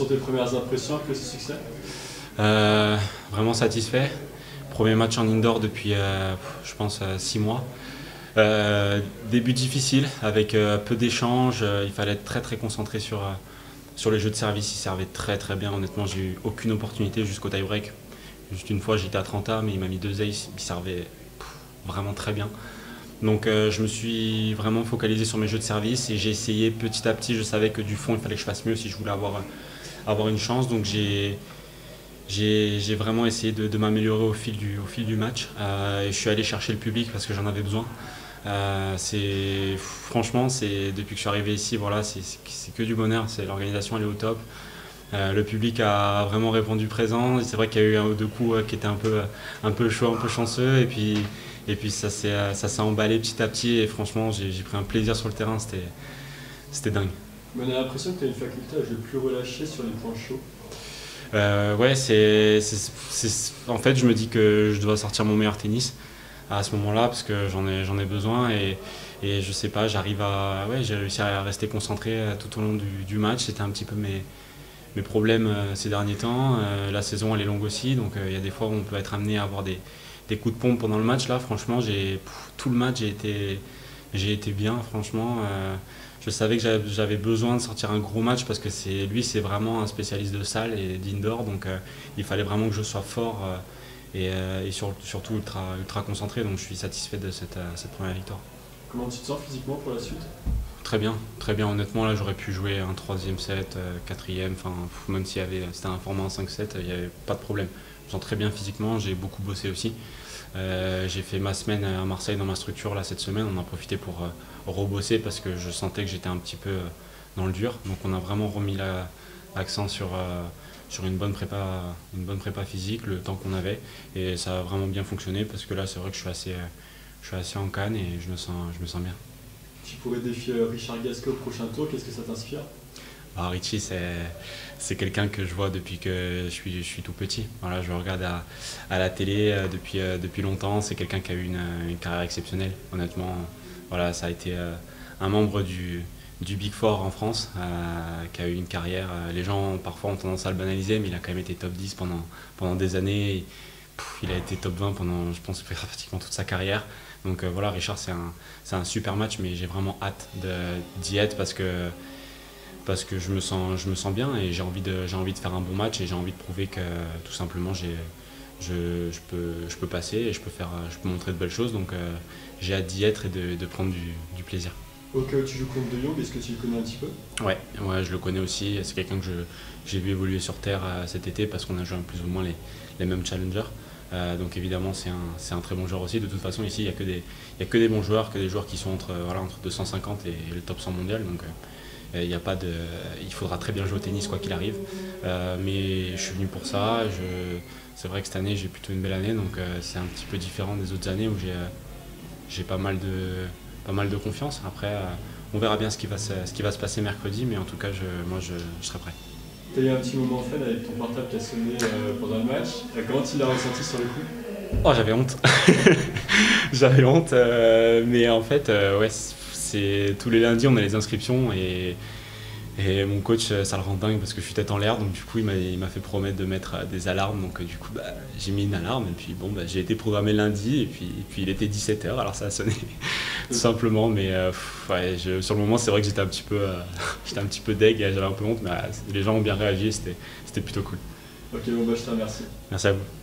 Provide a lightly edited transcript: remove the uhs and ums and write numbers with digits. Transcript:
sont tes premières impressions après ce succès? Vraiment satisfait. Premier match en indoor depuis, je pense, 6 mois. Début difficile, avec peu d'échanges. Il fallait être très concentré sur les jeux de service. Ils servaient très bien. Honnêtement, j'ai eu aucune opportunité jusqu'au tie-break. Juste une fois, j'étais à 30A, mais il m'a mis 2 aces. Il servait vraiment très bien. Donc je me suis vraiment focalisé sur mes jeux de service et j'ai essayé petit à petit. Je savais que du fond, il fallait que je fasse mieux si je voulais avoir une chance. Donc j'ai vraiment essayé de m'améliorer au fil du match. Et je suis allé chercher le public parce que j'en avais besoin. Franchement, depuis que je suis arrivé ici, voilà, c'est que du bonheur. L'organisation, elle est au top. Le public a vraiment répondu présent. C'est vrai qu'il y a eu un ou deux coups qui étaient un peu chaud, un peu chanceux. Et puis ça s'est emballé petit à petit. Et franchement, j'ai pris un plaisir sur le terrain. C'était dingue. Mais on a l'impression que tu as une faculté à jouer plus relâché sur les points chauds. Ouais, en fait, je me dis que je dois sortir mon meilleur tennis à ce moment-là parce que j'en ai besoin et je sais pas, j'ai réussi à rester concentré tout au long du match. C'était un petit peu mes problèmes ces derniers temps. La saison, elle est longue aussi, donc il y a des fois où on peut être amené à avoir des coups de pompe pendant le match. Là, franchement, tout le match, j'ai été bien, franchement. Je savais que j'avais besoin de sortir un gros match parce que lui, c'est vraiment un spécialiste de salle et d'indoor, donc il fallait vraiment que je sois fort et surtout ultra concentré. Donc je suis satisfait de cette première victoire. Comment tu te sens physiquement pour la suite? Très bien. Honnêtement, là, j'aurais pu jouer un troisième set, quatrième, enfin, même si c'était un format en 5-7, il n'y avait pas de problème. Je me sens très bien physiquement, j'ai beaucoup bossé aussi. J'ai fait ma semaine à Marseille dans ma structure là cette semaine. On a profité pour rebosser parce que je sentais que j'étais un petit peu dans le dur. Donc on a vraiment remis l'accent sur une bonne prépa physique, le temps qu'on avait. Et ça a vraiment bien fonctionné parce que là c'est vrai que je suis assez en canne et je me sens bien. Tu pourrais défier Richard Gasquet au prochain tour, qu'est-ce que ça t'inspire? Richie, c'est quelqu'un que je vois depuis que je suis tout petit. Voilà, je le regarde à la télé depuis longtemps. C'est quelqu'un qui a eu une carrière exceptionnelle. Honnêtement, voilà, ça a été un membre du Big Four en France, qui a eu une carrière. Les gens parfois ont tendance à le banaliser, mais il a quand même été top 10 pendant des années. Il a été top 20 pendant, je pense, pratiquement toute sa carrière. Donc voilà, Richard, c'est un super match, mais j'ai vraiment hâte d'y être parce que je me sens bien et j'ai envie de faire un bon match et j'ai envie de prouver que tout simplement je peux passer et je peux montrer de belles choses. Donc j'ai hâte d'y être et de prendre du plaisir. Au cas où tu joues contre De Jong, est-ce que tu le connais un petit peu? Ouais, je le connais aussi. C'est quelqu'un que j'ai vu évoluer sur terre cet été parce qu'on a joué plus ou moins les mêmes challengers. Donc évidemment c'est un très bon joueur aussi. De toute façon ici il y a que des bons joueurs, que des joueurs qui sont entre 250 et le top 100 mondial. Donc il faudra très bien jouer au tennis quoi qu'il arrive. Mais je suis venu pour ça. C'est vrai que cette année j'ai plutôt une belle année, donc c'est un petit peu différent des autres années où j'ai pas mal de confiance. Après on verra bien ce qui va se passer mercredi, mais en tout cas moi je serai prêt. Tu as eu un petit moment fun avec ton portable qui a sonné pendant le match. Comment tu l'as ressenti sur le coup? Oh, j'avais honte. J'avais honte, mais en fait, ouais, tous les lundis on a les inscriptions et mon coach ça le rend dingue parce que je suis tête en l'air, donc du coup il m'a fait promettre de mettre des alarmes, donc du coup j'ai mis une alarme et puis bon j'ai été programmé lundi et puis il était 17h alors ça a sonné tout simplement, mais ouais, sur le moment c'est vrai que j'étais un petit peu deg, j'avais un peu honte, mais les gens ont bien réagi, c'était plutôt cool. Ok, bon je te remercie. Merci à vous.